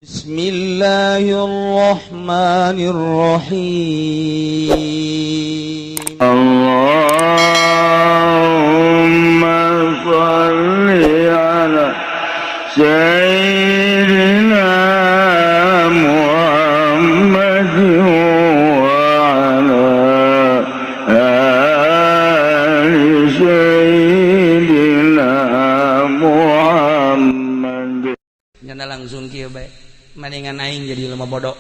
Bismillahirrahmanirrahim. Allahumma shalli ala Sayyidina Muhammad wa ala ali Sayyidina Muhammad. Nyana langsung kieu bae. Maningan aing jadi lemah bodoh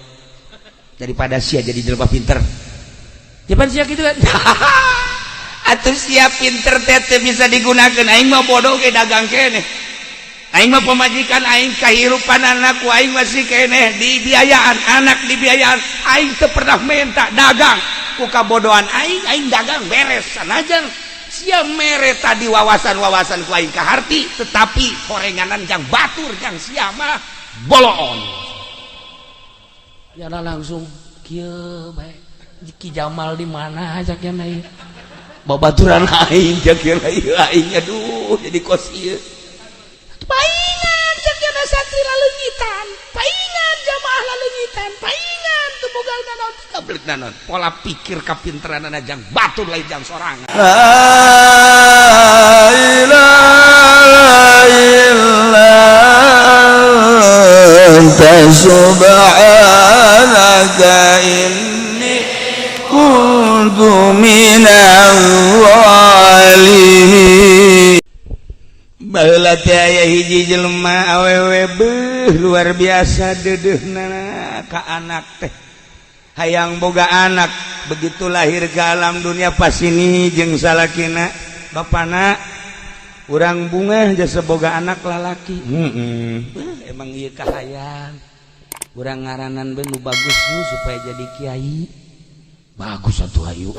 daripada sia jadi jelema pinter. Japan sia kitu kan. Atuh sia pinter teh bisa digunakeun, aing mah bodoh ge dagang keneh. Aing mah pamajikan aing kahirupan anakku aing masih keneh dibiayaan, anak dibiayaan. Aing teu pernah minta dagang. Ku kabodohan aing dagang beres sanajan. Sia mere tadi wawasan-wawasan ku aing kaharti, tetapi horenganan jang batur jang sia mah boloon. Ya langsung kieu bae. Ki Jamal di mana aja kana ieu? Babaturan aing jak ieu aing aduh jadi kos ieu. Paingan jak kana satri laleungitan, paingan jamaah laleungitan, paingan teu boga naon kableuk naon. Pola pikir kapinteranana jang batur lain jang sorangan. La ilaha illallah subhanaka inni kuntu minaz zalimin. Baheula teh aya hiji jelema awewe beuh luar biasa dedeuna ka anak teh. Hayang boga anak begitu lahir ke alam dunia pas ini jeung salakina bapana urang bunga jasa boga anak lalaki. Emang ieu kahayang urang ngaranan be nu bagus nu supaya jadi kiai bagus atuh hayu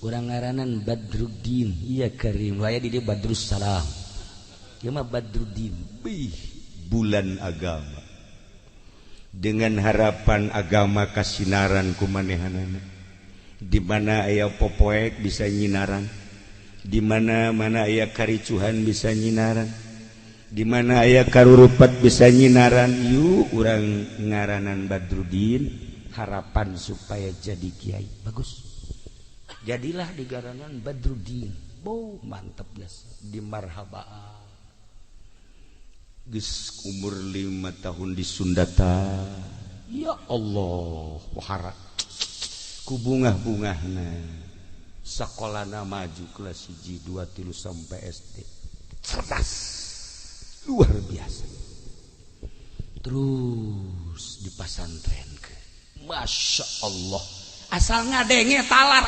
urang ngaranan Badruddin. Iya Karim aya di dieu Badrus Salam ieu mah Badruddin bulan agama dengan harapan agama kasinaran kumanehanana di mana aya popoek bisa nyinaran, di mana aya karicuhan bisa nyinaran, di mana aya karurupat bisa nyinaran. Yuk urang ngaranan Badruddin harapan supaya jadi kiai bagus. Jadilah di garanan Badruddin. Mantap biasa di marhabaa. Geus umur 5 tahun di Sundata. Ya Allah, wahara ku bungah-bungahna sakolana maju kelas 1, 2, 3 sampai SD. Cerdas luar biasa. Terus di pasantren ke, masya Allah, asal ngadenge talar.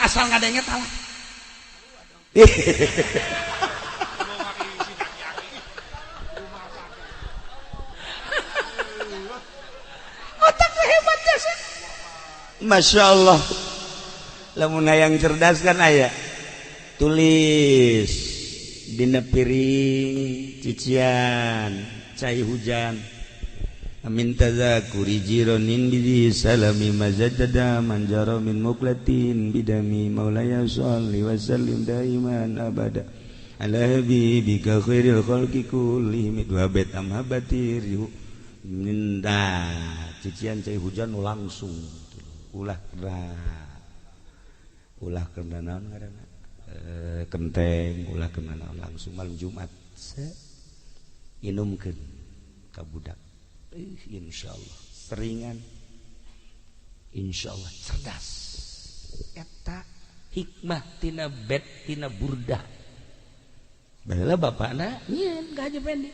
Otaknya hebat ya sih, masya Allah. Lamun hayang cerdas kan aya tulis dina piring cician cai hujan amin tazakuri jironin bidi salami mazadada manjaro min muklatin bidami maulaya sholli wa sallim daiman abada ala habibika khairil khalqi kullihim wa bait amhabatir minta cician cai hujan langsung ulah kena naon ngaranna kenteng ulah kena naon langsung malam Jumat inumkeun ka budak. Insyaallah seringan, insyaallah cerdas. Eta hikmah tina bet tina burdah. Baheula bapana nyieun ka Haji Pendi.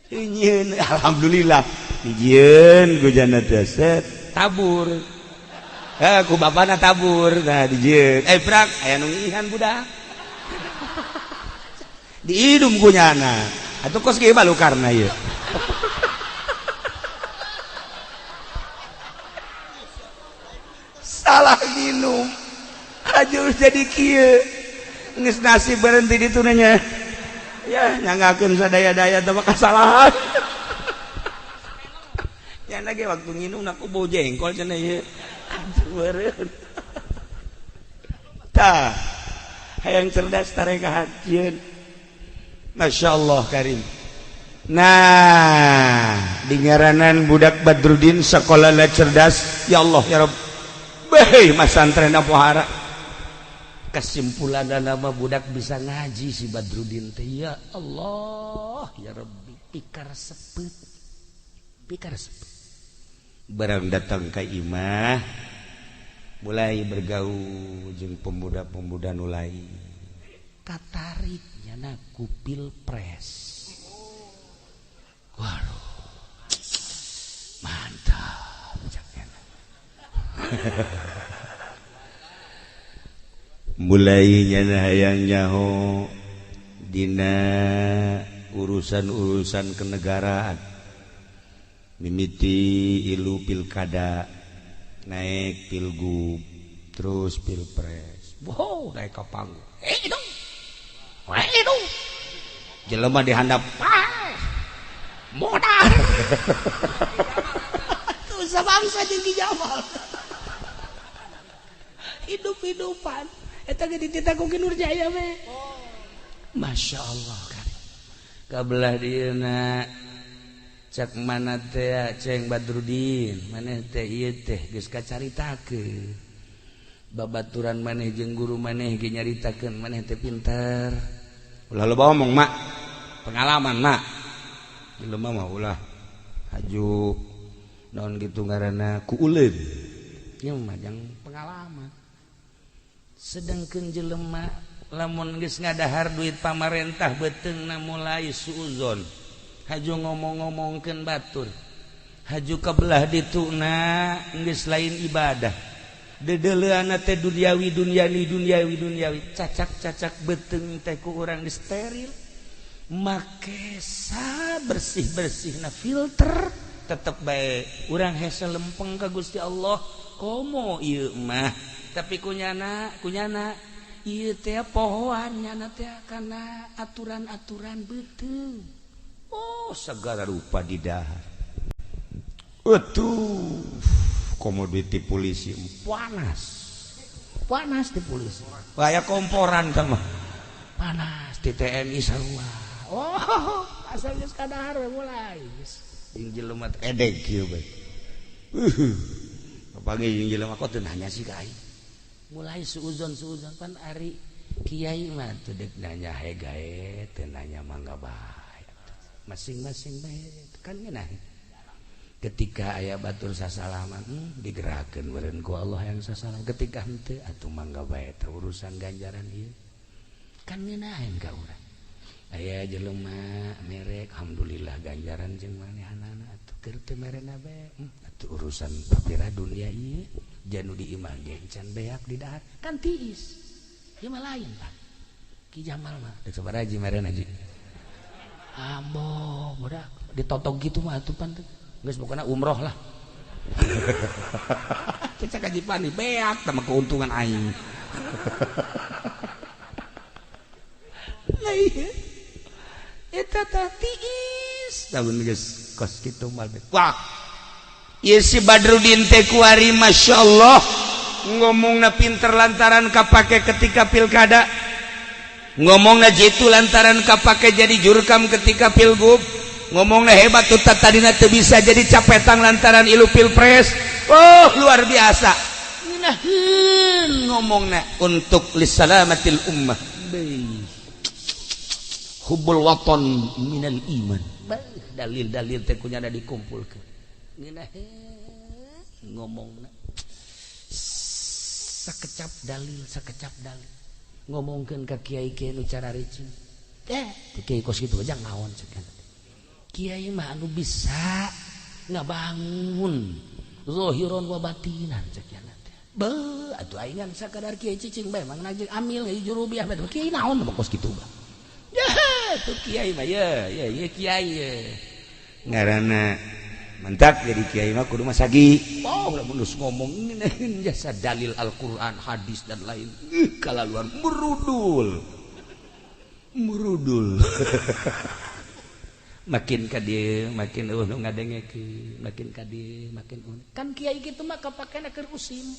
Nyieun alhamdulillah nyieun ku jana teh tabur. Ku bapana tabur, nah dijieun. Prak, aya nu ngihan budak. Diidum ku nyana. Atuh kos ge balukarna ieu. Salah minum. Ajur jadi kieu. Geus nasib berhenti ditu nya. Ya, nyangakeun sadaya-daya teh kasalahan. Nyana ge waktu nginum nak bau jengkol cenah ieu. Tah hayang cerdas tareka hajieun. Masya Allah Karim Nah di ngaranan budak Badrudin sekolah cerdas ya Allah ya Rabb bae masantren pohara kesimpulan nama budak bisa ngaji si Badrudin teh ya Allah ya Rabbi pikar sepet barang datang ka imah mulai bergaul jeung pemuda-pemuda nu lain katarik nyana ku pilpres. Waduh mantap mulai nyana hayang nyaho dina urusan-urusan kenegaraan mimiti ilu pilkada naik pilgub terus pilpres wow naik ke panggung dong jelema dihandap modal tuh sabangsa jeung Ki Jamal hidup-hidupan eta ge dititaku Ki Nurjaya we Masya Allah kan kabelah dieuna cak mana teh ceng Badrudin maneh teh ieu teh geus kacaritakeun babaturan maneh jeung guru maneh ge nyaritakeun maneh teh pinter ulah loba ngomong mak pengalaman mak jelema mah ulah haju naon kitu ngaranna ku uleun ieu mah jang pengalaman sedengkeun jelema lamun geus ngadahar duit pamarentah beuteungna mulai suuzon haju ngomong-ngomongkeun batur haju kabelah dituna geus lain ibadah dedeleuana teh duniawi cacak beuteung teh ku urang geus steril make bersih na filter tetep bae urang hese lempeng ka Gusti Allah komo ieu mah tapi kunyana ieu teh pohoan nyana teh kana aturan-aturan beuteung oh segala rupa di dahar atuh komoditi polisi panas di polisi kayak komporan mah panas di TNI sarua oh asal geus kadahar we mulai jeung jelema edeg kieu bae kapanggih jeung jelema kok teu nanya sih ka aing mulai suuzon pan ari kiai mah teu deuk nanya gae teu nanya mangga bae masing-masing bae kan ngeunah ketika aya batur sasalaman digerakkeun meureun ku Allah yang sasalam ketika henteu atuh mangga bae teh urusan ganjaran ieu kan ngeunaheun ka urang aya jelema merek alhamdulillah ganjaran jeung manehanana atuh keur teu merena bae atuh urusan papira dunia ieu janu di imah ge can beak di dahar kan tiis ieu mah lain Pak Ki Jamal mah deuk sabaraha ji merena ji ambo budak ditotok gitu mah atuh pan teh geus pokona umroh lah kita kaji pani beak sama keuntungan aing nah iya eta teh tiis tahun geus kos kitu mal wah ieu si Badrudin teh kuari masyaallah ngomongna pinter lantaran kapake ketika pilkada ngomongna jitu lantaran kapake jadi jurkam ketika pilgub ngomongna hebat tuh tadina teu bisa jadi capetang lantaran ilu pilpres oh luar biasa ngeunaheun ngomongna untuk lisalamatil ummah hubbul watan minal iman dalil-dalil teh kunyana dikumpulkeun ngeunaheun ngomongna sakecap dalil ngomongkeun ka kiai-kiai nu cara ricin kiai kos kitu aja naon cekan kiai mah anu bisa ngabangun zahiran wa batinan cekan beuh atuh aing sakadar kiai cicing bae mang najeng amil juru biah bae kiai naon mah kos kitu bah ya tuh kiai mah ya kiai ngaranna mantap jadi kiai mah kudu masagi oh lamun geus ngomong ngeunaheun jasa dalil Al-Qur'an hadis dan lain kalaluan merudul makin ka dieu makin nu ngadengekeun makin ka dieu makin kan kiai kitu mah kapakena keur usim-usiman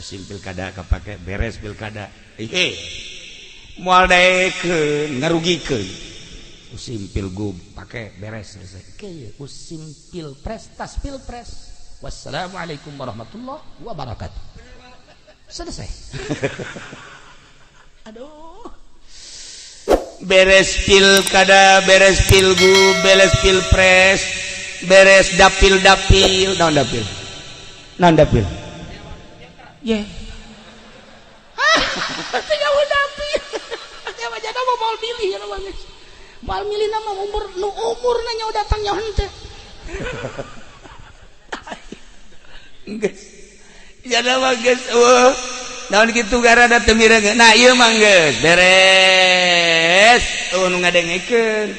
usim pilkada kapake beres pilkada moal daekeun ngarugikeun usim pilgub pakai beres selesai usim pilpres tas pilpres wassalamualaikum warahmatullahi wabarakatuh selesai. Aduh beres pilkada beres pilgub beres pilpres beres dapil naon dapil ye tinggal dapil nya jadi mau milih ya namanya mal milih nama umur nanya datang nyaho teh geus jadi mah geus naon kitu garana teu mireung nah ieu mah geus beres nu ngadengekeun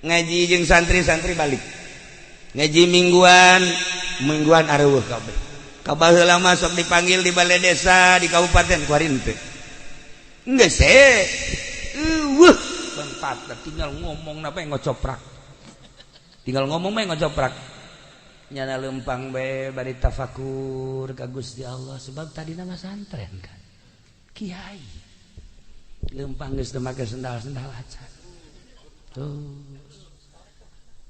ngaji jeung santri-santri balik ngaji mingguan areueuh kabeh kabaheula mah sok dipanggil di balai desa di kabupaten kuarin teh geus bentar tinggal ngomong apa yang ngocoprak nyana lempang be bari tafakur ka Gusti Allah sebab tadi nama santren kan kiai lempang geus teu make sendal-sendal acan tuh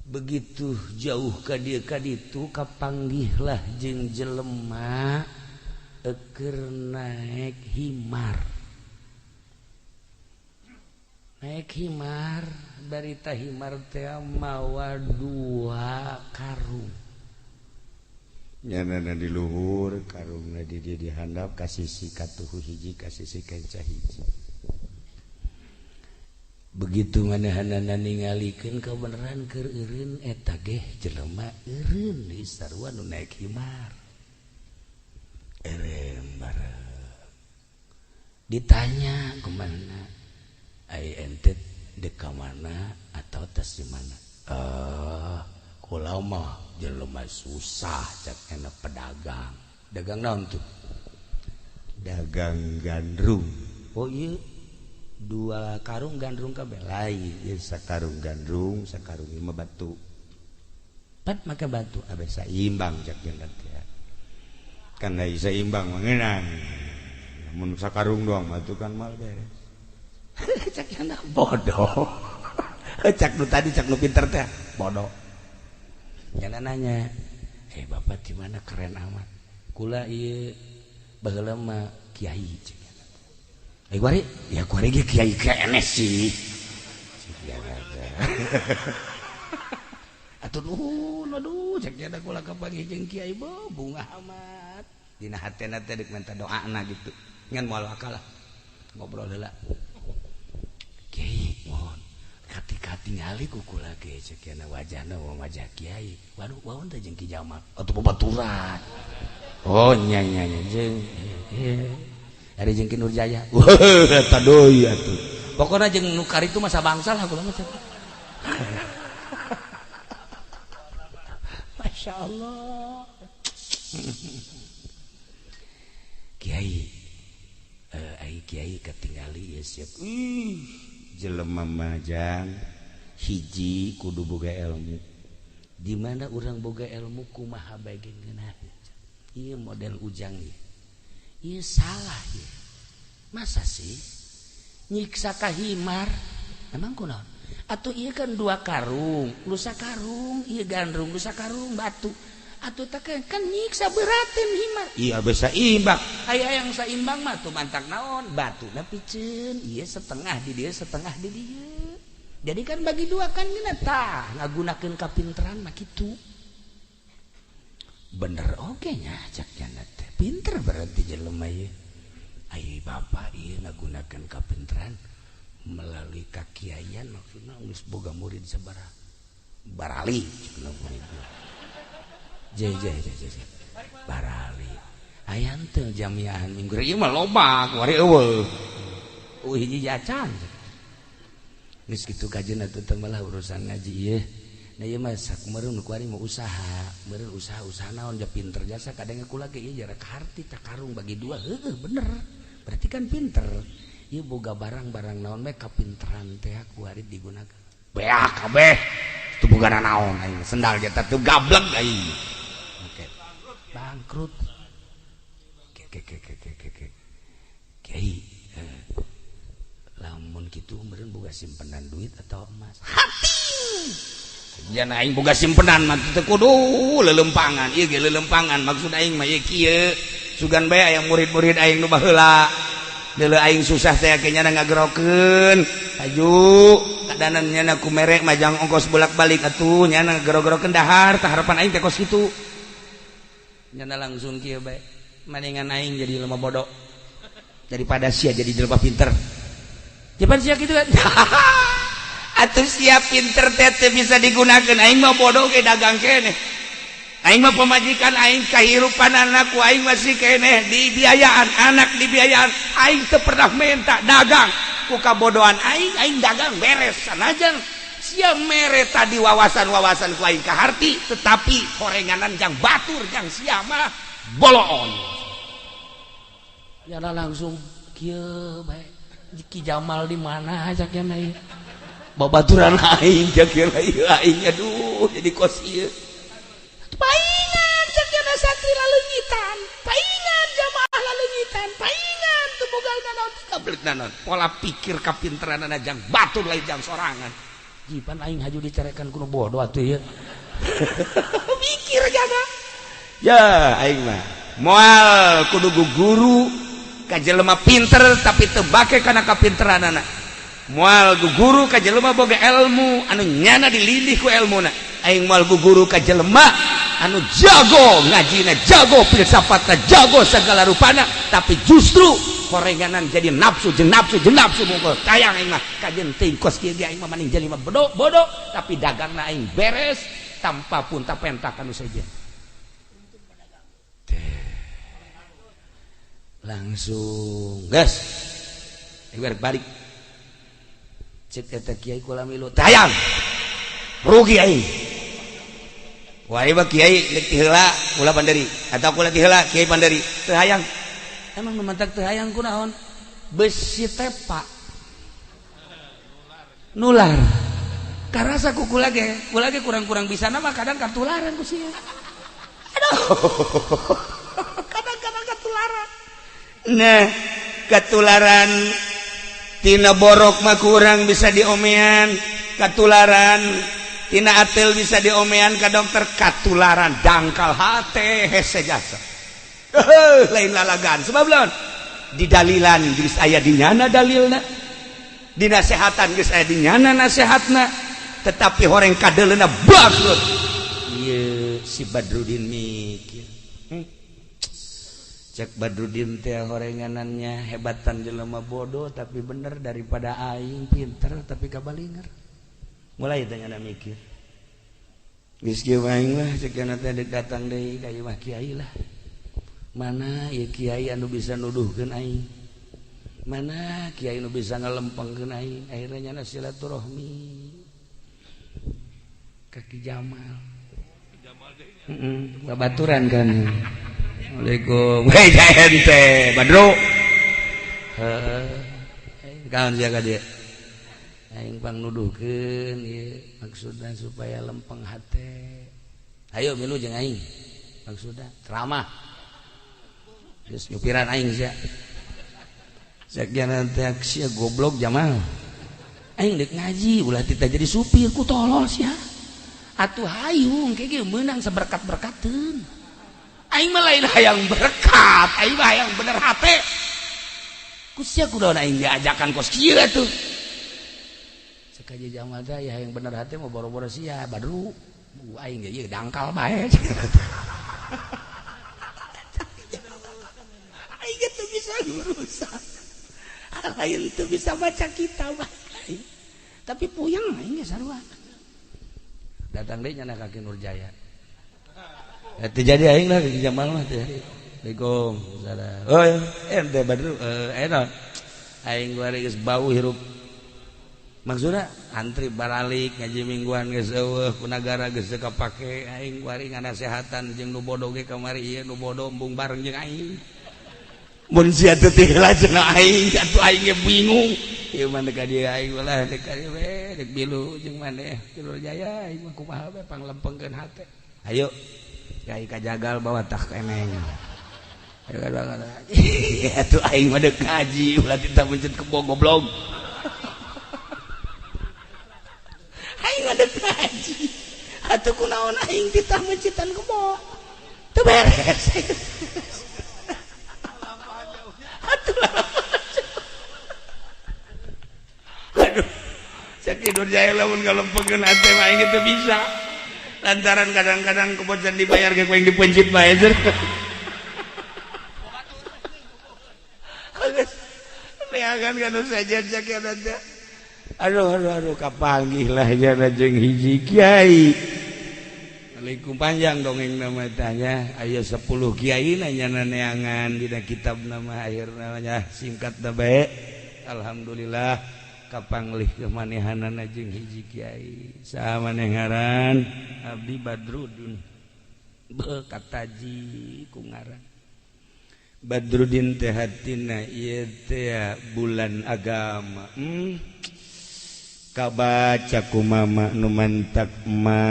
begitu jauh ka dieu ka ditu kapanggihlah jeung jelema keur naik himar dari tahimar teh mawa 2 karung nyanana di luhur karungna di dia dihandap ka sisi katuhu hiji ka sisi kenca hiji begitu manahanana ningalikeun kebenaran keur eureun eta ge jelema eureun di sarua nu naik himar erem bareng ditanya kemana ai ente dek ka mana atau tes di mana kula mah jelema susah cak enak pedagang dagang naon tuh dagang gandrung oh iya 2 karung gandrung kabeh lain ieu sakarung gandrung sakarung imah batu pat make batu abeh saimbang cak jendet ya kan da saimbang mah ngeunang mun sakarung doang batu kan mal beres cak anak bodoh cak nu tadi cak nu pinter teh bodoh jangan nanya bapak di mana keren amat kula ieu baheula mah kiai cek kuari ya kuari ge kiai kene sih atuh nuhun aduh cek nya kula kapanggih jeung kiai bunga amat dina hatena teh deuk minta doana gitu ngan moal akalah ngobrol heula kiai mohon kati-kati ngali ku kula ge ceukna wajahna wajah kiai waduh waon teh jeung Ki Jamal atuh babaturan oh nya jeung ari jeung Ki Nurjaya eta deui atuh pokona jeung nu karitu masa bangsal kula mah masyaallah kiai ai kiai ketinggali ya siap jelema majang hiji kudu boga ilmu di mana urang boga ilmu kumaha bae geuneuh ieu model ujang ieu salah ya masa sih nyiksa ka himar emang kunaon atuh ieu kan 2 karung lu sakarung ieu gandrung lu sakarung batu atuh teh kan nyiksa beratin himar iya bisa imbang aya yang saimbang mah tuh mantak naon batuna piceun ieu setengah di dieu setengah di dieu jadi kan bagi 2 kan gina tah ngagunakeun kapinteran mah kitu bener oge nya cak nya teh pinter berarti jelema ieu ai bapak ieu ngagunakeun kapinteran melalui kakiayan maksudna geus boga murid sabaraha barali cenah murid Jai barali ayan teu jamiahan minggu ieu mah loba kuari eueuh hiji jacan geus kitu kajeun atuh teh malah urusan ngaji ieu nah ieu mah sakumareun kuari mau usaha meureun usaha naon ja pinter jasa kadang kula ge ieu jarak harti tak karung bagi 2 heueuh bener berarti kan pinter ieu boga barang-barang naon mah kapinteran teh kuari digunakeun beak kabeh teu bogana naon aing sendal eta teu gablek aing bangkrut kiai lamun kitu meureun boga simpenan duit atau emas hati jan aing boga simpenan mah teu kudu lelempangan ieu ge lelempangan maksud aing mah ieu kieu sugan bae aya murid-murid aing nu baheula deuleu aing susah teh kayaknya ngagerokeun aju kadanan nya ku merek majang ongkos bolak-balik atuh nya ngagero-gerokeun dahar tah harapan aing teh kos kitu nya langsung kieu bae mendingan aing jadi lemah bodoh daripada sia jadi jelema pinter japan sia gitu kan atuh sia pinter teh bisa digunakeun aing mah bodoh ge dagang keneh aing mah pemajikan aing kahirupan anakku aing masih keneh dibiayaan anak dibiayaan aing teu pernah minta dagang ku kabodohan aing dagang beres sanajan sia mere tadi wawasan-wawasan ku aing kaharti tetapi horenganan jang batur jang sia mah boloon ya langsung kieu bae Ki Jamal di mana ajak ya ieu babaturan aing jak aing aduh jadi kos ieu paingan jak ya santri laleunyitan paingan jamaah laleunyitan paingan teu boga naon kablet naon pola pikir kapinteran jang batur lain jang sorangan jipan aing haju dicerekan kuno bodoh atuh ieu mikir jaga ya aing mah moal kudu guru ka jelema pinter tapi teu bake kana kapinteranana moal guru ka jelema boga ilmu anu nyana dilindih ku ilmuna aing moal guru ka jelema anu jago ngajina jago filsafatna jago segala rupana tapi justru korenganan jadi nafsu jeung nafsu mungkul tayang aing mah kajen teuing kos kieu ge aing mah maning jelema bodoh tapi dagangna aing beres tanpa pun tapenta anu saja langsung gas balik cek eta kiai kula milu tayang rugi aing wah ieu kiai deuk ti heula kula Pandari atau kula ti heula kiai Pandari teu hayang emang nu mantak teu hayang kunaon besi tepa nular karasa ku kula ge kurang-kurang bisa mah kadang katularan ku sia aduh kadang-kadang katularan nah katularan tina borok mah kurang bisa diomean katularan tina atil bisa diomean ka dokter katularan dangkal hate hese jasa lain lalagan sebab lawan di dalilan geus aya di nyana dalilna di nasehatan geus aya di nyana nasehatna tetapi horeng kadeleuna bangkrut ieu si Badrudin mikir cek Badrudin teh horenganannya hebatan jelema bodoh tapi bener daripada aing pinter tapi kabalinger mulai tanya mikir geus kieu aing mah cek kana teh datang deui ka ieu mah kiai lah mana ieu kiai anu bisa nuduhkeun aing mana kiai anu bisa ngalempengkeun aing akhirna nyana silaturahmi ka Ki Jamal babaturan kan Assalamualaikum. Hei ente Badro. Kaon sia ka dieu. Aing pang nuduhkeun ieu maksudna supaya lempeng hate. Ayo milu jeung aing. Maksudna ceramah. Geus nyupiran aing sia. Sakian teh sia goblok Jamal. Aing deuk ngaji ulah tita jadi supir ku tolol sia. Atuh hayung engke ge meunang saberkat-berkateun. Aing mah lain hayang berkat, aing mah hayang bener hate. Ku sia kunaon aing diajakan kos kieu atuh. Sakaja Jamal teh aya hayang bener hate mah boro-boro sia Badru. Aing ge ieu dangkal bae. Aing teh bisa ngurusan. Aing teh bisa baca kitab. Tapi puyeng aing ge sarua. Datang deui nyana ka Ki Nurjaya. Itu jadi aing lah Ki Jamal mah teh. Assalamualaikum. Oh, ente Badru enak. Aing bari geus bau hirup. Maksudna antri baralik ngaji mingguan geus eueuh ku nagara geus teu kapake aing bari nganasehatan jeung nu bodoh ge kamari ieu nu bodoh embung bareng jeung aing. Mun sia teu teh heula cenah aing atuh aing ge bingung. Ieu mah ka dieu aing ulah dek ka dieu we dek bilu jeung maneh Ki Nurjaya aing mah kumaha we panglempengkeun hate. Ayo Kiai kajagal bawa tah keneng. Ayo atuh aing mah deuk ngaji ulah kita mencet kebo goblok. aing ngadeg haji atuh kunaon aing ditah mencitan kebo teu beres atuh aduh sakidur jaya lamun galempeukeun hate mah aing teu bisa lantaran kadang-kadang kebocan dibayar ge kuing dipencit bae zer neangan kana saja sakian ada aduh kapanggih lah jana jeung hiji kiai Assalamualaikum panjang dongeng nama tanya aya 10 kiai nanya neangan dina kitab nama akhir namanya singkat da bae alhamdulillah kapanglih kemanehanana jeung hiji kiai saha maneh ngaran Abdi Badrudin kataji ku ngaran Badrudin teh hatina ieu teh bulan agama kabaca ku mama nu mantak ma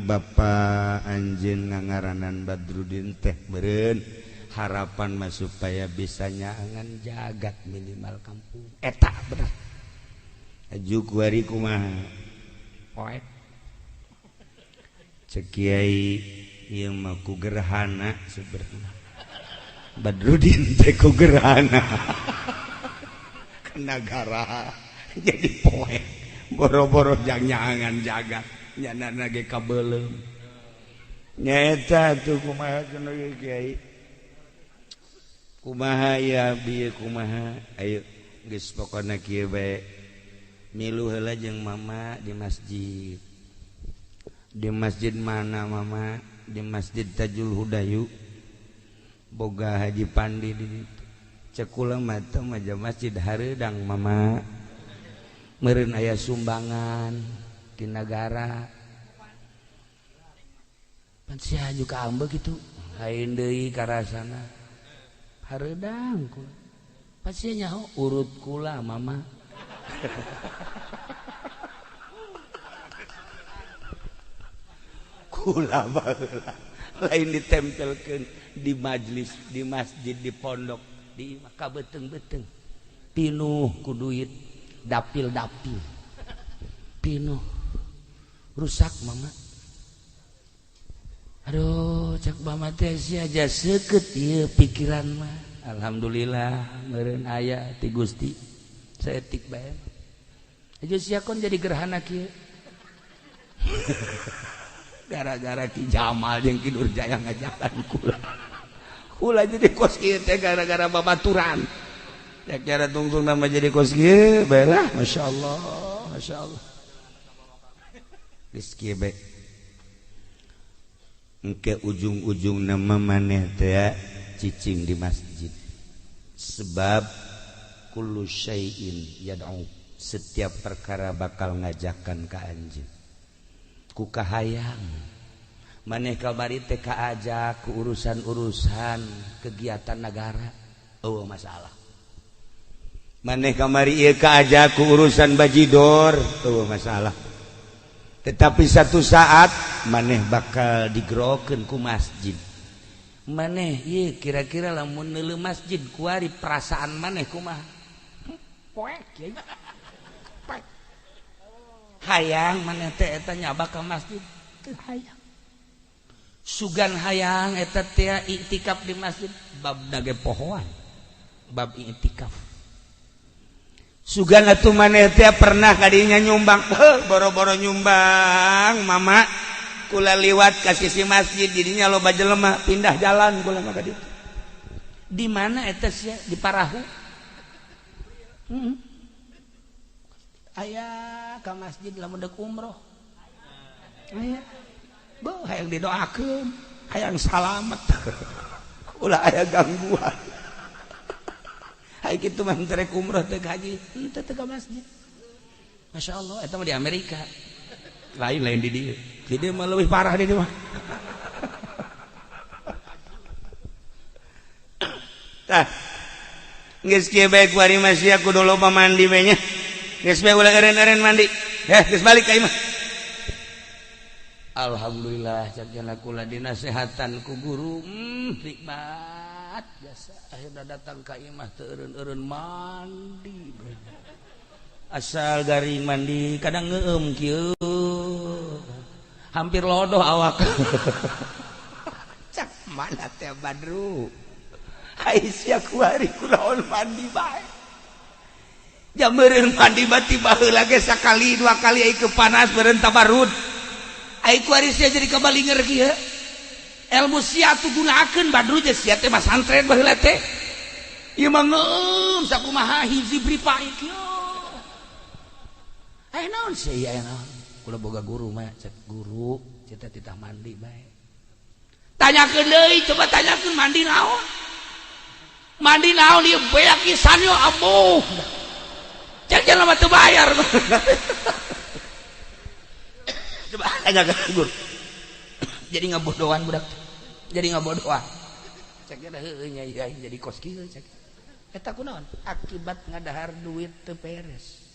bapa anjeun ngangaranan Badrudin teh beureun harapan mah supaya bisa nyaangan jagat minimal kampung eta bener aju kuari kumaha poek cek kiai ieu mah ku gerhana sebenarnya Badrudin teh ku gerhana ke negara jadi poek boro-boro jang nyaangan jagat nyanana ge kabeulem nyaeta tuh kumaha cenah kiai kumaha ya bieu kumaha ayo geus pokona kieu bae milu heula jeung mama di masjid mana mama di masjid Tajul Hudayu boga Haji Pandi di cek ulang mata maja masjid hareudang mama meureun aya sumbangan di negara pan sia haju ka ambeug kitu lain deui karasana hareudang kula pan sia nyaho urut kula mama kula baheula lain ditempelkeun di majlis di masjid di pondok di kabeuteng-beuteng pinuh ku duit dapil-dapil pinuh rusak mama aduh cak mama teh sia aja seukeut ieu pikiran mah alhamdulillah meureun aya ti Gusti saeutik bae aja sia kon jadi gerhana kieu gara-gara Ki Jamal jeung Ki Nurjaya ngajakan kula jadi kos kieu teh gara-gara babaturan ya cara tungsung nama jadi kos kieu bae lah masyaallah geus kieu bae engke ujung-ujung nama maneh teh cicing di masjid sebab kullu syai'in yad'u setiap perkara bakal ngajakan ka anjeun ku kahayang maneh kabari teh kaajak ku urusan-urusan kegiatan negara eueuh masalah maneh kamari ieu kaajak ku urusan bajidor eueuh masalah tetapi satu saat maneh bakal digerokeun ku masjid maneh ieu kira-kira lamun neuleuh masjid kuari perasaan maneh kumaha poek kieu hayang maneh teh eta nyaba ka masjid teu hayang sugan hayang eta teh iktikaf di masjid bab dage pohoan bab iktikaf sugan atuh maneh teh pernah kadinya nyumbang boro-boro nyumbang mama kula liwat ka sisi masjid didinya loba jelema pindah jalan kula mah ka ditu di mana eta sia di Parahu aya ka masjid lamun deuk umroh aya beuh hayang didoakeun hayang salamet ulah aya gangguan hay kitu mah rek umroh teh haji henteu teh ka masjid masyaallah eta mah di Amerika lain di dieu mah leuwih parah di dieu mah tah geus kieu bae kuari mah sia kudu loba mandi we nya geus bae ulah eren-eren mandi geus balik ka imah alhamdulillah cakna kula dinasehatan ku guru nikmat jasa akhirna datang ka imah teu eureun-eureun mandi asal garing mandi kadang ngeum kieu hampir lodoh awak cak mana teh Badru Aisyah kuari kunaon mandi bae jam meureun mandi tiba heula ge sakali dua kali ai kepanas beureun tabarut ai kuari sia jadi kabalinger kieu ilmu sia tu gunakeun Badru teh sia teh mah santren baheula teh ieu mah ngeum sakumaha hiji bripai kieu aya naon sih aya naon kula boga guru mah cek guru cita titah mandi bae tanyakeun deui coba tanyakeun mandi naon ieu beak pisan yo ambuh cek jelema teu bayar coba tanyakeun guru jadi ngabodohan budak jadi ngabodohan cek heueuh nya jadi kos kieu cek eta kunaon akibat ngadahar duit teu beres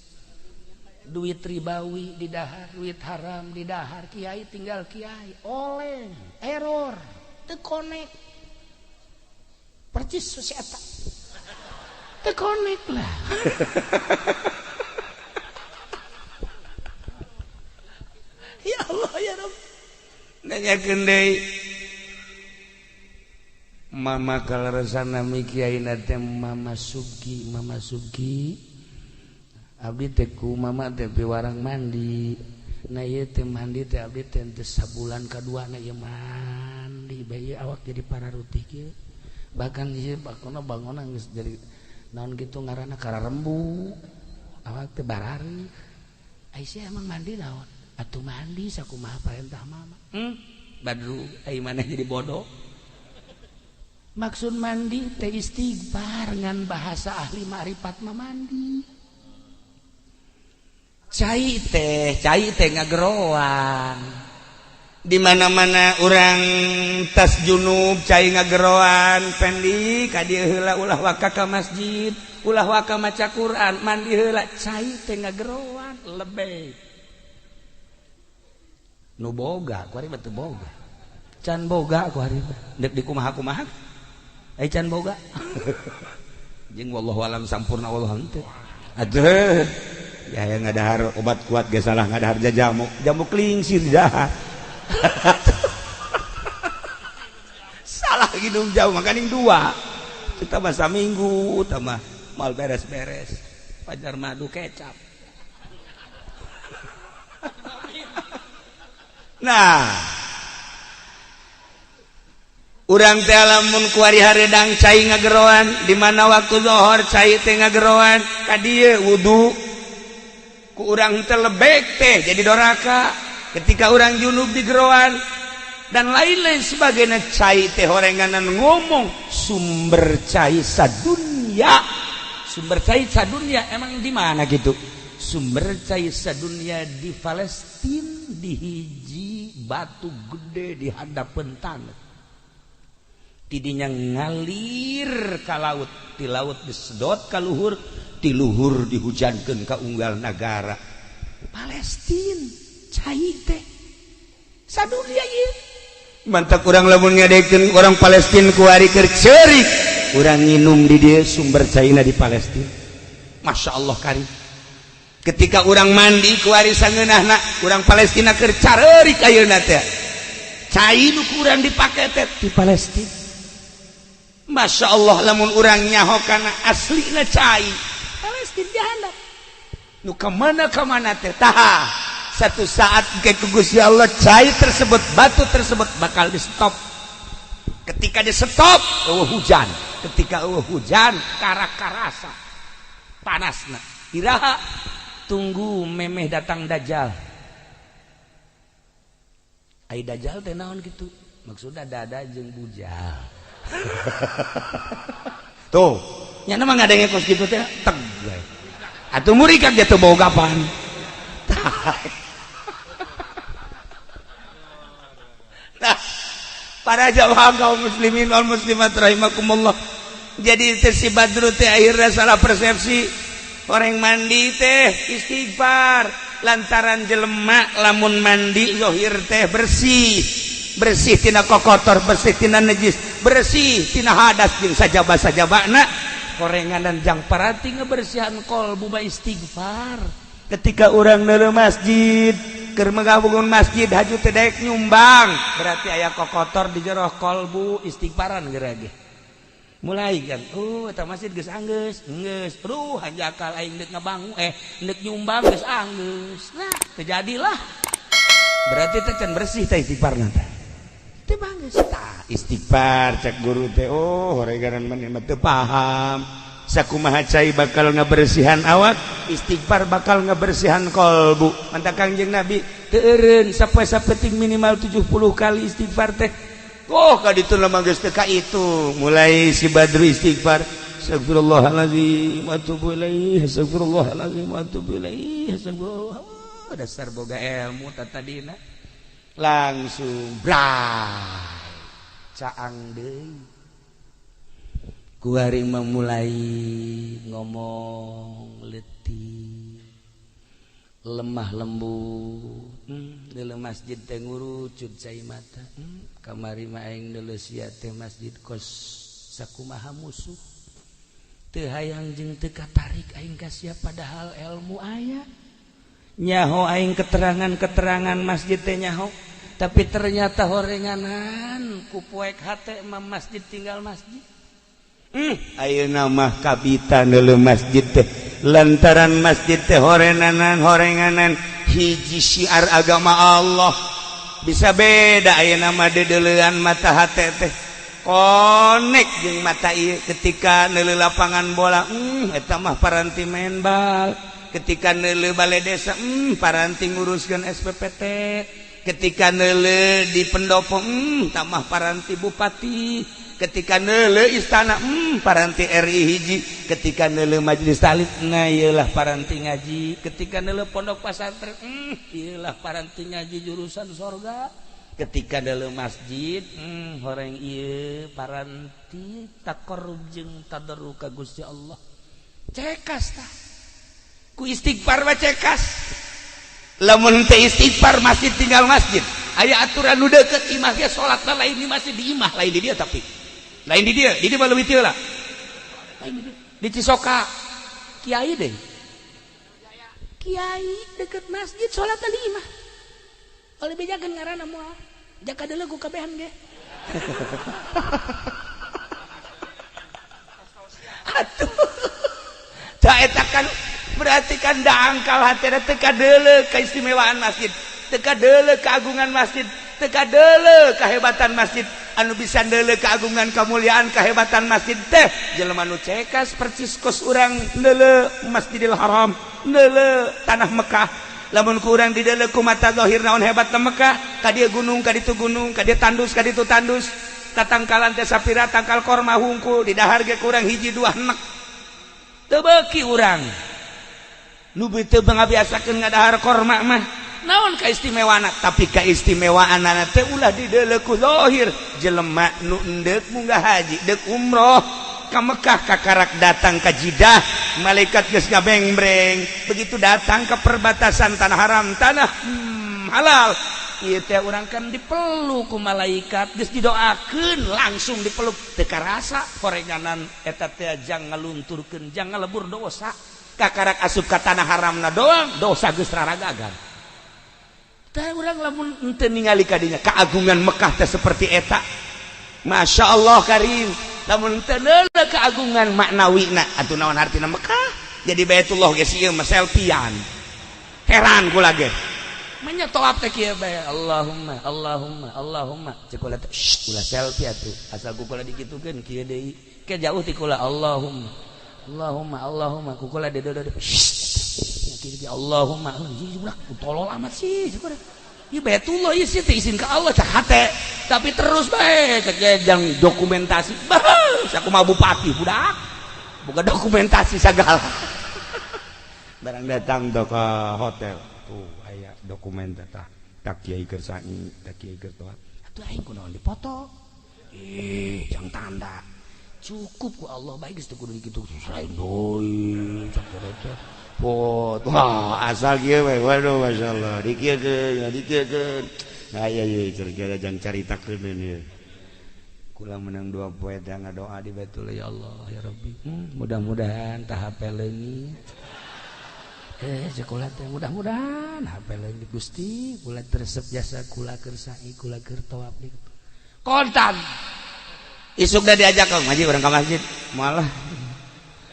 duit ribawi di dahar duit haram di dahar kiai tinggal kiai oleh error teu connect percis si eta teu connect lah ya Allah ya Rabb nanyakeun deui mama kalaresana mi kiai na teh mama Subki abdi teh ku mama teh warang mandi na ieu teh mandi teh abdi teh sabulan kadua na ieu mandi bae awak jadi pararuti kieu bahkan ieu bakona bangunan geus jadi naon kitu ngaranna kararembu awak teh barari Aisyah emang mandi naon atuh mandi sakumaha parentah mama Badru ai maneh jadi bodoh maksud mandi teh istighfar ngan bahasa ahli makrifat mah mandi cai teh ngageroan di mana-mana orang tas junub cai ngageroan pendi ka dieu heula ulah waka ka masjid ulah waka maca Quran mandi heula cai teh ngageroan lebih nu boga kuari teu boga can boga kuari dek dikumaha-kumaha ai can boga jeung wallahu alam sampurna wallahu henteu aduh ya yang ngadahar obat kuat gak salah ngadahar jamu klingsir dah salah ginum jauh makaning dua kita masa minggu tambah mal beres-beres pajar madu kecap nah urang teh lamun kuari hareudang cai ngageroan di mana waktu zuhur cai teh ngageroan ka dieu wudu ku urang teh lebek teh jadi doraka ketika urang junub di geroan dan lain-lain sebagainya cai teh horenganan ngomong sumber cai sadunya emang di mana gitu sumber cai sadunya di Palestina di hiji batu gede di hadapan tanah tidinya ngalir ka laut ti laut disedot ka luhur ti luhur dihujankeun ka unggal nagara Palestina cai teh sadunya ieu mantap urang lamun ngadekeun orang Palestina kuari keur ceurik urang nginum di dieu sumber caina di Palestina Masya Allah karim ketika urang mandi kuari sangeunahna urang Palestina keur careurik ayeuna teh cai nu urang dipake teh di Palestina Masya Allah lamun urang nyaho kana aslina cai Palestina dihandap nu kemana teh tah satu saat ke Gusti Allah cai tersebut batu tersebut bakal di stop ketika di stop hujan ketika hujan karak-karasa panasna iraha tunggu memeh datang dajjal ai dajjal teh naon kitu maksudna dada jeung bujal tuh nya mah ngadenge kos kitu teh teg we atuh murikak dia teu bogapan nah para jamaah kaum muslimin wal muslimat rahimakumullah jadi si Badru teh akhirnya salah persepsi orang mandi teh istighfar lantaran jelema lamun mandi zahir teh bersih tina kokotor bersih tina najis bersih tina hadas jeung sajaba-sajabana korenganan jang parati ngebersihan kolbu mah istighfar. Ketika orang neuleuh masjid keur megabungun masjid haju teu daek nyumbang berarti aya kokotor di jero kolbu istighfaran geura ge. Mulai kan eta masjid geus anggeus geus hanjakal aing deuk ngabangun deuk nyumbang geus anggeus. Nah terjadilah berarti teh can bersih teh istighfarna teh. Teu banggeus tah istighfar cek guru teh horeganan maneh mah teu paham sakumaha cai bakal ngabersihan awak istighfar bakal ngabersihan kolbu. Mantap Kangjeng Nabi teu eureun sapoe-sapeting minimal 70 kali istighfar teh. Ka ditu mah geus teu ka itu mulai si Badru istighfar astagfirullahalazim wa atubu ilaihi astagfirullahalazim wa atubu ilaihi astagfirullah. Dasar boga ilmu tadina langsung bray caang deui kuaring memulai ngomong letih lemah lembut deuleu masjid teh ngurucut cai mata kamari mah aing deuleu sia teh masjid kos sakumaha musuh teu hayang jeung teu katarik aing ka sia padahal ilmu aya nyaho aing keterangan masjid teh nyaho tapi ternyata horenganan ku poek hate mah masjid tinggal masjid. Ayeuna mah kabita neuleuh masjid teh lantaran masjid teh horenganan hiji syiar agama Allah. Bisa beda ayeuna mah dedeleuan mata hate teh konek jeung mata ieu ketika neuleuh lapangan bola eta mah paranti main bal. Ketika neuleuh balai desa paranti nguruskeun SPPT. Ketika neuleuh di pendopo tamah paranti bupati. Ketika neuleuh istana paranti RI hiji. Ketika neuleuh majelis taklim nah ieulah paranti ngaji. Ketika neuleuh pondok pesantren ieulah paranti ngaji jurusan sorga. Ketika neuleuh masjid horeng ieu paranti taqarrub jeung tadarruk ka Gusti Allah. Cekas tah ku istighfar mah cekas. Lamun teu istighfar masjid tinggal masjid. Aya aturan nu deukeut imah ge salatna lain di masjid di imah lain di dieu tapi. Lain di dieu mah leuwih teu lah. Lain di dieu. Di Cisoka kiai deh. Kiai deket masjid salatna di imah. Oleh bejakeun ngaranna moal. Jaka deuleu ku kabehan ge. Atuh. Da eta kan berarti kan dangkal hatena teu kadeuleu keistimewaan masjid, teu kadeuleu keagungan masjid, teu kadeuleu kahebatan masjid. Anu bisa deuleu keagungan kemuliaan kahebatan masjid teh jelema nu cekas percis kos urang deuleu Masjidil Haram, deuleu tanah Mekah. Lamun ku urang dideuleu ku mata zahir naon hebatna Mekah, ka dieu gunung, ka ditu gunung, ka dieu tandus, ka ditu tandus. Tatangkalan teh sapira tangkal korma hungkul, di dahar ge ku urang hiji dua henek. Teu beuki urang. Nu teu ngabiasakeun ngadahar korma mah naon kaistimewaana tapi kaistimewaanna teh ulah dideuleu ku zahir. Jelema nu endeuk munggah haji deuk umroh ka Mekah kakarak datang ka Jeddah malaikat geus ngabengbreng begitu datang ke perbatasan tanah haram tanah halal ieu teh urang kan dipeluk ku malaikat geus didoakeun langsung dipeluk teu karasa horenganan eta teh jang ngalunturkeun jang ngalebur dosa kakarak asup ka tanah haramna doang dosa geus raragagan. Tah urang lamun henteu ningali ka dinya keagungan Mekah teh seperti eta. Masya Allah karim. Lamun teu neuleuh keagungan maknawina atuh naon artina Mekah. Jadi Baitullah geus ieu mah selfian. Heran kula ge. Manya tawaf teh kieu bae Allahumma Allahumma ceuk ulah teh ulah selfie atuh. Asal kula dikitukeun kieu deui. Ke jauh ti kula Allahumma kukula de Allahumma tolol amat sih ieu Baitullah ieu sih teh izin ka Allah cak hate tapi terus bae kejang dokumentasi sakumaha bupati budak boga dokumentasi sagala barang datang teh ka hotel tuh aya dokumen tah tak kieu keur saing tak kieu keur toat atuh aing kunaon dipoto jang tanda cukup ku Allah baik geus teu kudu dikitu selain doi cak wah asal kieu we waduh masyaallah dikieukeun nah ieu cerita jang caritakeun ieu kula menang 2 poe da ngadoa di Baitul ya Allah ya Rabbi. Mudah-mudahan tahap leungit. Kula teh mudah-mudahan HP leungit Gusti, kula teresep jasa kula keur sa'i, kula keur tawaf di kontan. Isuk da diajak ka ngaji urang ka masjid, malah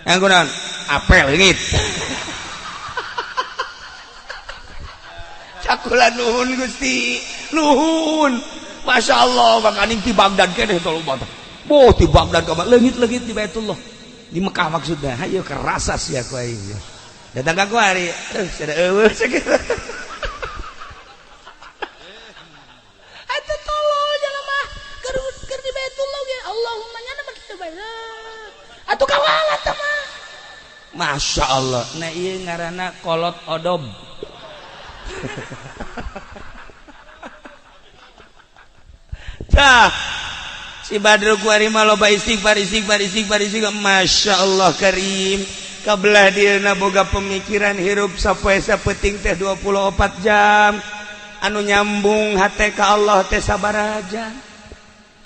yang kunaon? HP leungit. Cakula nuhun Gusti, nuhun. Masya Allah, bang aning ti Baghdad keneh tolong banget. Boh ti Baghdad ka leungit-leungit di Baitullah. Di Mekah maksudnya. Hayu kerasa sia ku aing. Datang ka ku hari, sada eueuh sakitu. Atuh tolol jelema keur di Baitullah ge. Allahumma nyana mah kitu bae. Atuh kawala teh mah. Masya Allah. Nah ieu ngaranna kolot odob. Tah si Badrul kuari mah loba istighfar Masya Allah karim kabelah dieuna boga pemikiran hirup sapoe sapeting teh 24 jam anu nyambung hate ka Allah teh sabaraha jam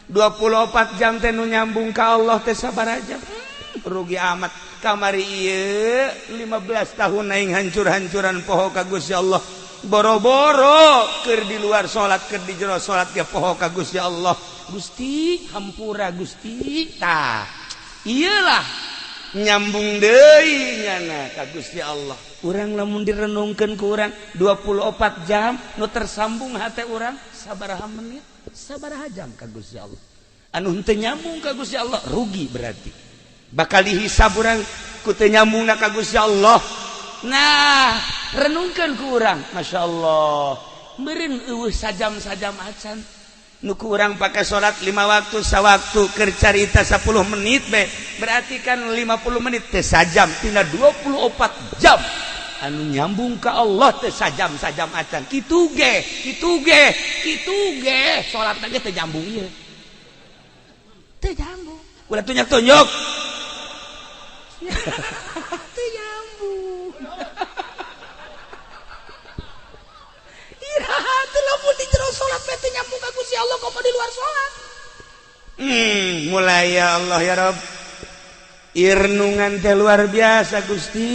24 jam teh nu nyambung ka Allah teh sabaraha jam rugi amat kamari ieu 15 tahun aing hancur-hancuran poho ka Gusti Allah boro-boro keur di luar salat keur di jero salat ge poho ka Gusti Allah Gusti hampura Gusti tah iyalah nyambung deui nyana ka Gusti Allah urang lamun direnungkeun ku urang 24 jam nu tersambung hate urang sabaraha menit sabaraha jam ka Gusti Allah anu henteu nyambung ka Gusti Allah rugi berarti bakal dihisab urang ku teu nyambungna ka Gusti Allah. Nah renungkan ku urang Masya Allah meureun eueuh sajam-sajam acan nu ku urang pake salat 5 waktu sawaktu keur carita 10 menit be berarti kan 50 menit teh sajam tina 24 jam anu nyambung ka Allah teh sajam-sajam acan kitu ge salat ge teh nyambung ieu teh nyambung ulah tunjuk teh nyambung iraha lamun di jero salat teh nyambung ka Gusti Allah komo di luar salat. Mulai ya Allah ya Rabb. Irnungan teh luar biasa Gusti,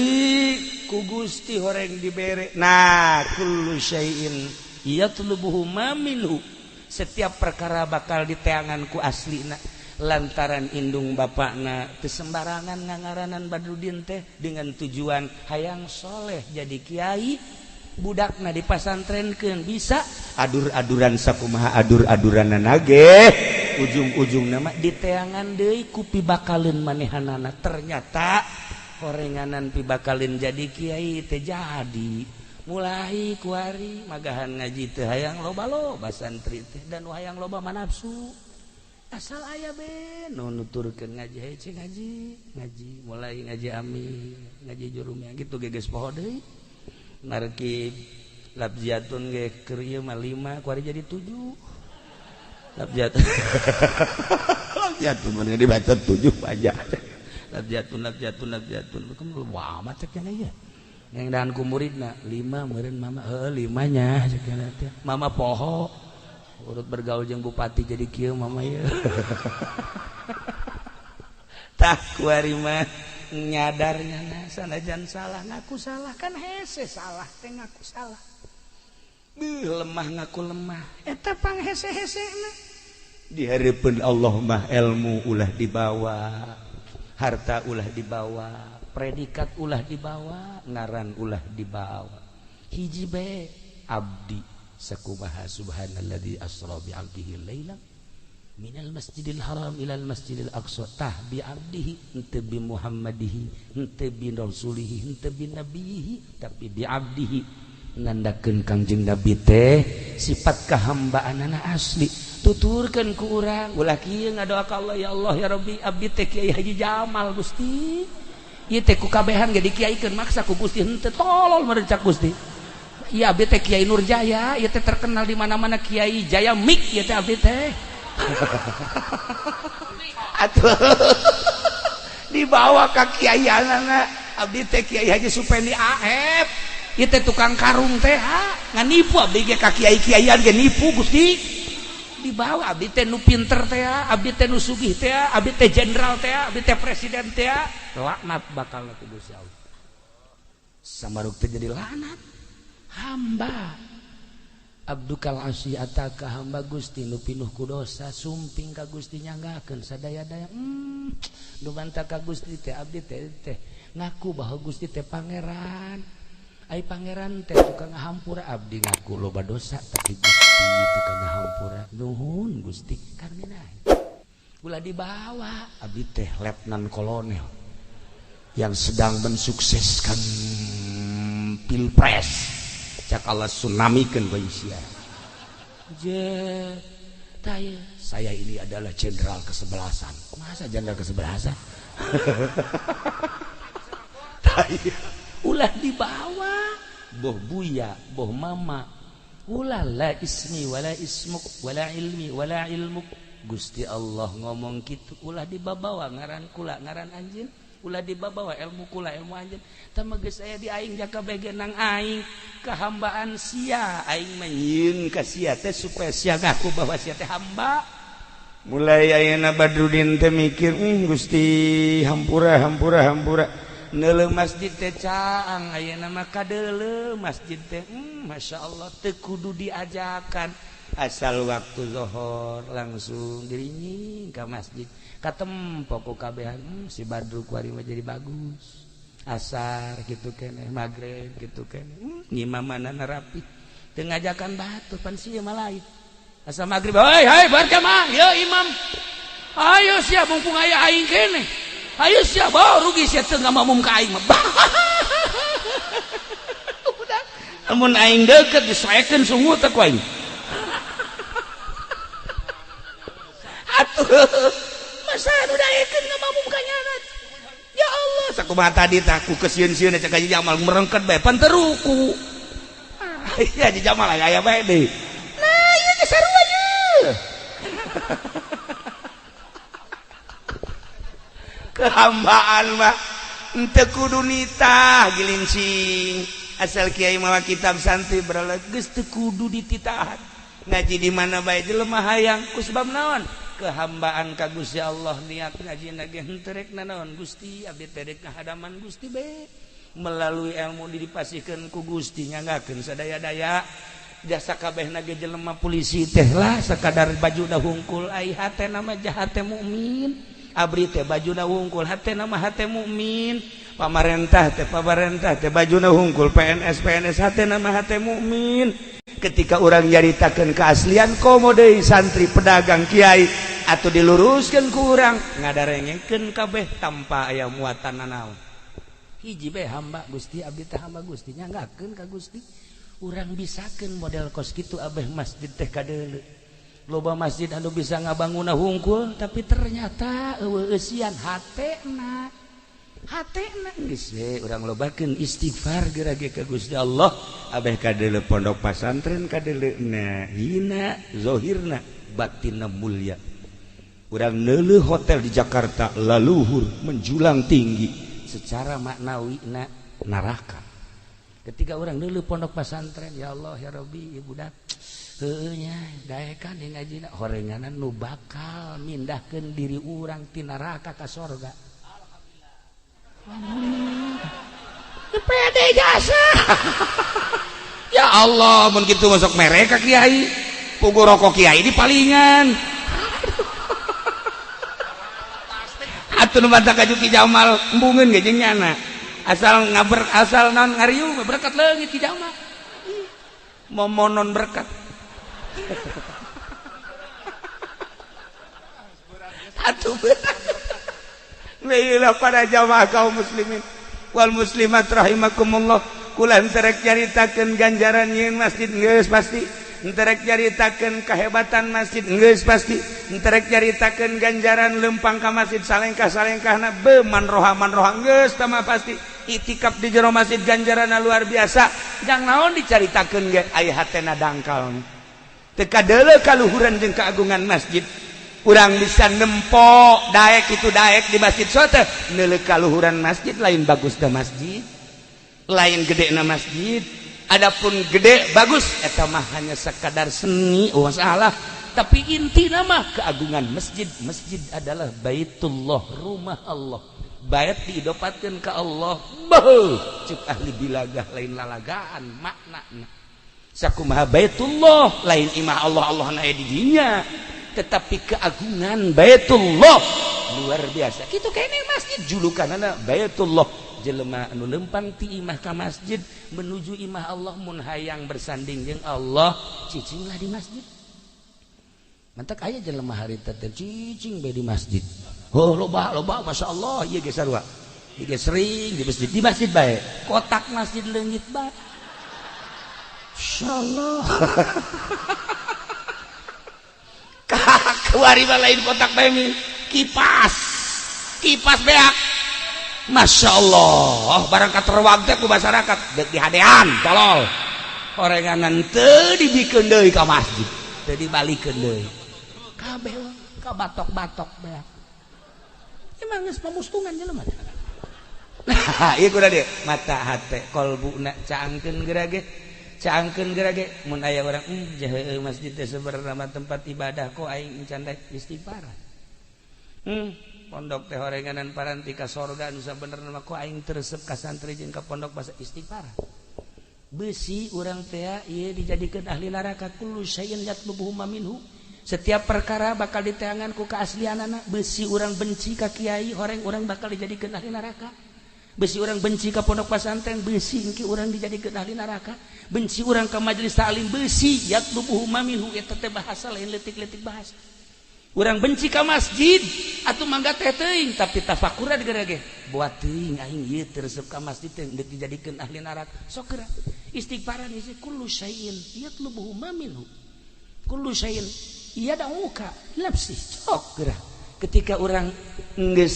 ku Gusti horeng dibere. Nah, kullu syai'in yatlubuhu ma minhu. Setiap perkara bakal diteangan ku aslina lantaran indung bapakna teu sembarangan ngangaranan Badrudin teh dengan tujuan hayang soleh jadi kiai. Budakna dipasantrenkeun bisa adur-aduran sakumaha adur-aduranana ge ujung-ujungna mah diteangan deui ku pibakaleun manehanana ternyata horenganan pibakaleun jadi kiai teh jadi mulai kuari magahan ngaji teh hayang loba-loba santri teh dan hayang loba manapsu asal aya be nu nuturkeun ngaji hece ngaji mulai ngaji amin ngaji jurumnya gitu geges poho deui narkib labjatun ge keur ieu mah 5 kuari jadi 7 labjatun labjatun mun dibaca 7 aja labjatun kamu lu amat cek cenah ieu yang dan ku muridna 5 meureun mama heuh 5-nya cek cenah teh mama poho urut bergaul jeung bupati jadi kieu mama ieu tah kuari mah nyadarnya sanajan salah ngaku salah kan hese salah teh ngaku salah lemah ngaku lemah eta pang hese-hesena di hareupeun Allah mah ilmu ulah dibawa harta ulah dibawa predikat ulah dibawa ngaran ulah dibawa hiji bae abdi sakumaha subhanalladzi asra bi 'abdihi lailan minal masjidil haram ilal masjidil aqsa tah bi abdihi henteu bi muhammadihi henteu bi rasulihi henteu bi nabihi tapi bi abdihi nandakeun kangjeng nabi teh sifat kahambaanana asli tuturkeun ku urang ulah kieu ngadoa ka Allah ya Allah ya Rabbi abdi teh Kiai Haji Jamal Gusti ieu teh ku kabehan ge dikiaikeun maksa ku Gusti henteu tolol merencak Gusti ieu abdi teh Kiai Nurjaya ieu teh terkenal di mana-mana Kiai Jaya Mik ieu teh abdi teh atuh dibawa ke kiaianana abdi teh Kiai Haji Supendi Aep ieu teh tukang karung teh nganipu abdi ge ka kiai-kiaian ge nipu Gusti dibawa abdi teh nu pinter teh, abdi teh nu sugih teh, abdi teh jenderal teh, abdi teh presiden teh, laknat bakal ku Gusti Allah. Samaruk teh jadi lanat. Hamba abdukal asyata ka hamba Gusti nu pinuh ku dosa, sumping ka Gusti nyanggakeun sadaya-daya. Nu bantah ka Gusti teh abdi teh ngaku bahwa Gusti teh pangeran. Ai pangeran teh tukang ngahampura abdi ngaku loba dosa tapi Gusti tukang ngahampura. Nuhun Gusti karminahi. Ulah dibawa abdi teh letnan kolonel yang sedang mensukseskan pilpres. Cak Allah tsunamikeun bae sia. Saya ini adalah jenderal kesebelasan. Masa jenderal kesebelasan? Ulah dibawa boh buya, boh mama. Ulah la ismi wala ismuk wala ilmi wala ilmuk. Gusti Allah ngomong gitu. Ulah dibawa ngaran kula ngaran anjeun. Ulah dibawa ilmu kula ilmu anjeun. Tama geus aya di aing jaka bege nang aing kehambaan sia aing menyieun ka sia teh supaya sia ngaku bahwa sia teh hamba. Mulai ayeuna Badrudin teh mikir Gusti hampura neuleuh masjid teh caang ayeuna mah kadeuleuh masjid teh masyaallah teu kudu diajakan asal waktu zuhur langsung diringing ka masjid katempo ku kabehan si Badru kuari mah jadi bagus asar gitu keneh magrib gitu keneh ngimamanana rapi teu ngajakan batu pan sieu mah lain asa magrib hai berjamaah ya imam ayo sia mumpung aya aing keneh ayo sia bawa rugi sia teu ngamamum ka aing mah udah amun aing deukeut disoekeun sungu teh ku aing atuh masa nu daekeun ngamamum ka nyana ya Allah sakumaha tadi tah ku kesieun-sieun cek Haji Jamal merengket bae pan teu ruku ya Haji Jamal aya bae deui nah ieu ge sarua ye kehambaan mah henteu kudu nitah gilincing asal kiai mawa kitab santri berala geus teu kudu dititahan ngaji di mana bae jelema hayang ku sebab naon kehambaan ka Gusti Allah niat ngajina ge henteu rek naon Gusti abdi teh rek ngahadaman Gusti bae melalui ilmu dipasihkeun ku Gusti nyanggakeun sadaya-daya jasa kabehna ge jelema polisi teh lah sakadar bajuna hungkul ai hatena mah jahat teh mukmin abdi teh bajuna hungkul hatena mah hate mukmin pamarentah teh bajuna hungkul PNS hatena mah hate mukmin ketika orang nyaritakeun keaslian komo deui santri pedagang kiai atuh diluruskeun ku urang ngadarengekeun kabeh tanpa aya muatan nanaon hiji bae hamba Gusti abdi teh hamba Gusti nyanggakeun ka Gusti urang bisakeun model kos kitu abeh masjid teh kadeuleu loba masjid anu bisa ngabangunna hungkul tapi ternyata eueuh eusian hatena geus we urang lobakeun istighfar gerage ka Gusti Allah abeh kadeuleu pondok pasantren kadeuleuna hina zahirna batinna mulia urang neuleuh hotel di Jakarta laluhur menjulang tinggi secara maknawina neraka ketika urang neuleuh pondok pasantren ya Allah ya Rabbi ieu budak heueuh nya daekan di ngajina horenganan nu bakal mindahkeun diri urang ti neraka ka sorga pede jasa ya Allah mun kitu masuk mereka kiai pugu rokok kiai di palingan atuh nu bantah ka Juki Jamal embungeun ge jeung nyana asal naon ngariung berkat leungit Ki Jamal momonon berkat atuh Lailah para jamaah kaum muslimin wal muslimat rahimakumullah kula enterek caritakeun ganjaran nyieun masjid geus pasti enterek caritakeun kahebatan masjid geus pasti enterek caritakeun ganjaran lempang ka masjid salengkah-salengkahna be manroha geus tah mah pasti itikaf di jero masjid ganjaranna luar biasa jang naon dicaritakeun ge aya hatena dangkal teu kadeuleu kaluhuran jeung keagungan masjid urang bisa nempok daek itu daek di masjid sote neuleuh kaluhuran masjid lain bagusna masjid lain gedena masjid adapun gede bagus eta mah hanya sekadar seni masalah tapi inti nama keagungan masjid adalah Baitullah, rumah Allah. Bait diidopatkeun ka Allah. Cuk ahli bilagah lain lalagaan maknana. Sakumaha Baitullah lain imah Allah na di dinya, tetapi keagungan Baitullah luar biasa. Kitu kene masjid julukanana Baitullah. Jelema anu lempang ti imah ka masjid menuju imah Allah mun hayang bersanding jeung Allah cicinglah di masjid. Mantak aya jelema harita teh cicing bae di masjid. Oh loba masyaallah ieu ge sarua. Ieu ge sering di masjid bae. Kotak masjid leungit bae. Insyaallah. Kuari mah lain kotak bae kipas beak. Masya Allah, barang katerwag teh ku masyarakat di hadean tolol orenganan teu dibikeun deui ka masjid, teu dibalikeun deui kabeh ka batok-batok beak. Emang geus pamustungan jelema. Nah, ieu kudu dieu mata hate kolbuna caangkeun gerage mun aya urang heueuh masjid teh sebenarnya tempat ibadah kok aing can istighfar. Pondok teh horenganan paranti ka sorga anu sabenerna mah ku aing teresep ka santri jeung ka pondok basa istighfar. Beusi urang teh ieu dijadikeun ahli neraka kullu syai'in yatlubuhu minhu. Setiap perkara bakal diteangan ku keaslianana. Beusi urang benci ka kiai horeng urang bakal dijadikeun ahli neraka. Beusi urang benci ka pondok pesantren beusi engke urang dijadikeun ahli neraka. Benci urang ka majelis taklim beusi yatlubuhu minhu eta teh bahasa lain leutik-leutik bahasa. Urang benci ka masjid atuh mangga teh teuing tapi tafakura digerage buat teuing aing ieu teresep ka masjid teh deuk dijadikeun ahli neraka sok geura istighfaran ieu kullu syai'in yatlubuhu minhu kullu syai'in yad'uka nafsi sok geura ketika urang geus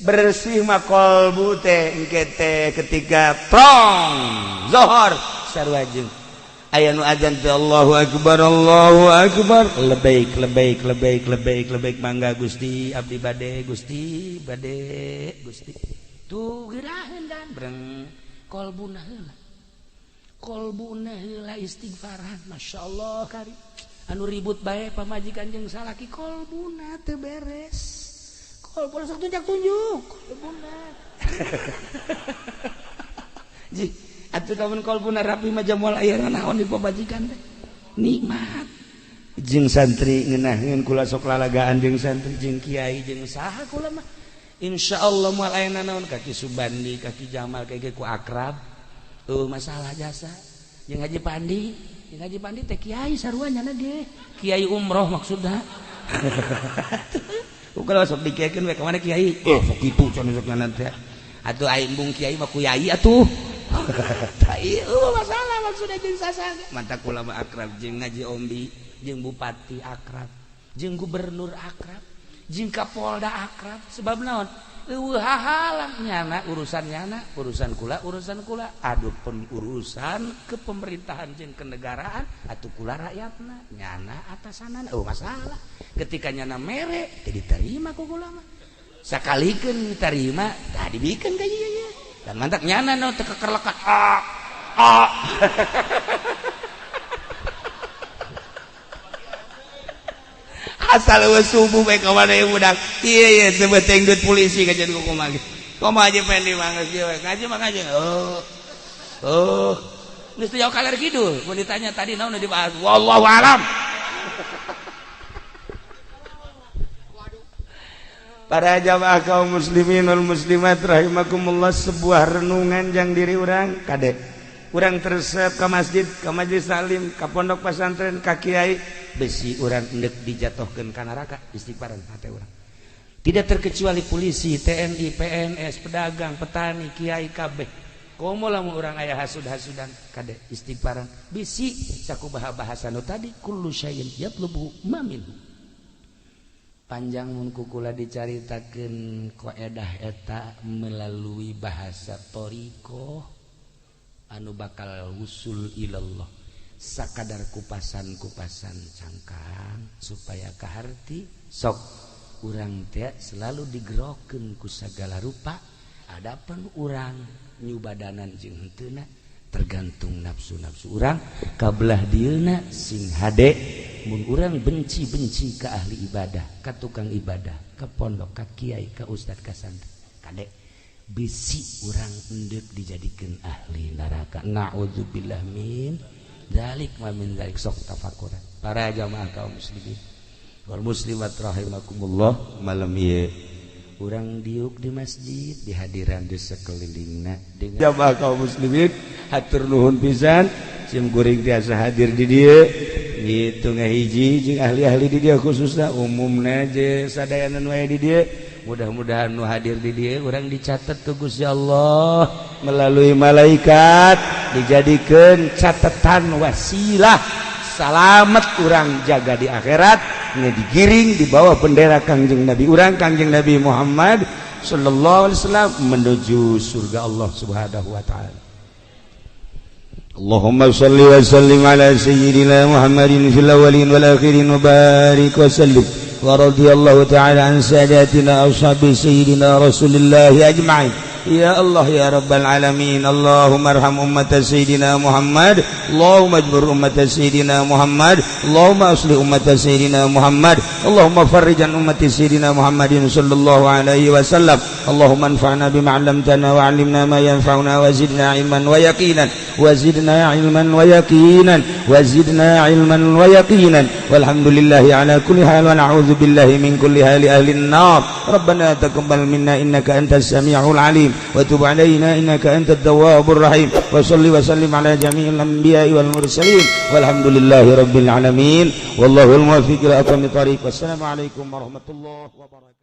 bersih mah qalbu teh engke teh ketika prong zuhur sarua jeung aya nu adzan teh Allahu akbar lebaik mangga Gusti abdi bade Gusti tuh gerahan dan breng kolbuna heula istighfaran masyaallah kari anu ribut bae pamajikan jeung salaki kolbuna teu beres kolbuna sok tunjuk kolbuna ji atuh lamun kolbuna rapi mah jamual aya naon di pabajikan teh nikmat jeung santri ngeunaheun kula sok lalagaan jeung santri jeung kiai jeung saha kula mah insyaallah moal aya naon kaki Subandi kaki Jamal kaki ku akrab masalah jasa jeung Haji Pandi teh kiai sarua nyana ge kiai umroh maksudna ukul sok dikekeun we ka mana kiai sok kitu can sok nyana teh atuh aing bung kiai mah ku yai atuh masalah maksudnya jeung sasaga mantap kula mah akrab jeung ngaji ombi jeung bupati akrab jeung gubernur akrab jeung kapolda akrab sebab naon eueuh hahalang nyana urusan kula adu urusan kepemerintahan jeung kenegaraan atuh kula rakyatna nyana atasanana masalah ketika nyana mere teh diterima ku kula mah sakalikeun diterima tah dibikeun ka ieu dan mantak nyana no teu kekerlekat asal subuh bae ka mana budak ieu teu beteng duit polisi kajian ku kumaha ge kumaha aja pendi manggeus ieu ngaji mah ngaji geus teu jauh kaler kidul mun ditanya tadi naon dibahas wallahu alam. Para jamaah kaum muslimin wal muslimat rahimakumullah, sebuah renungan jang diri urang kade urang teresep ka masjid, ka majelis taklim, ka pondok pesantren, ka kiai besi urang endek dijatuhkeun ka neraka istighfaran hate urang. Tidak terkecuali polisi, TNI, PNS, pedagang, petani, kiai kabeh. Komo lamun urang aya hasud-hasudan kade istighfaran bisi sakumaha bahasa nu tadi kullu syai'in yatlubu minhu. Panjang mun kukula dicaritakeun qaedah eta melalui bahasa toriko anu bakal usul ilallah sakadar kupasan-kupasan cangkang supaya kaharti sok urang teh selalu digerokeun ku sagala rupa adapan urang nyubadanan jeung henteu tergantung nafsu-nafsu urang kabelah dieuna sing hade mun urang benci-benci ka ahli ibadah ka tukang ibadah ka pondok ka kiai ka ustad ka santri kade bisi urang endeup dijadikeun ahli neraka naudzubillah min dzalik wa min dzalik sok tafakuran para jamaah kaum muslimin wal muslimat rahimakumullah malam ieu urang diuk di masjid di hadiran di sekelilingna dengan jamaah kaum muslimin hatur nuhun pisan sim kuring tiasa hadir di dieu gitu ngahiji jeung ahli-ahli di dieu khususna umumna je sadayana nu aya di dieu mudah-mudahan nu hadir di dieu urang dicatet ku Gusti Allah melalui malaikat dijadikeun catatan wasilah salamet urang jaga di akhirat nya digiring di bawah bendera Kangjeng Nabi urang Kangjeng Nabi Muhammad sallallahu alaihi wasallam menuju surga Allah Subhanahu wa taala. Allahumma shalli wa sallim ala sayyidina Muhammadin fil awwalin wal akhirin wa barik wa sallim wa radiyallahu ta'ala an sadatina ashabi sayyidina Rasulillah ajma'in. Ya Allah ya Rabbal Alamin Allahumma arham ummat Sayyidina Muhammad Allahumma ajbur ummat Sayyidina Muhammad Allahumma aslih ummat Sayyidina Muhammad Allahumma farrijan ummat Sayyidina Muhammadin sallallahu alaihi wasallam Allahumma anfa'na bima 'allamtana wa 'allimna ma yanfa'una wa zidna ilman wa yaqinan wa zidna ilman wa yaqinan wa zidna ilman wa yaqinan walhamdulillahi ala kulli hal wa na'udzu billahi min kulli hali ahli an-nar Rabbana taqabbal minna innaka antas sami'ul 'alim وتب علينا إنك أنت التواب الرحيم وصل وسلم على جميع الأنبياء والمرسلين والحمد لله رب العالمين والله الموفق إلى أقوم الطريق والسلام عليكم ورحمة الله وبركاته.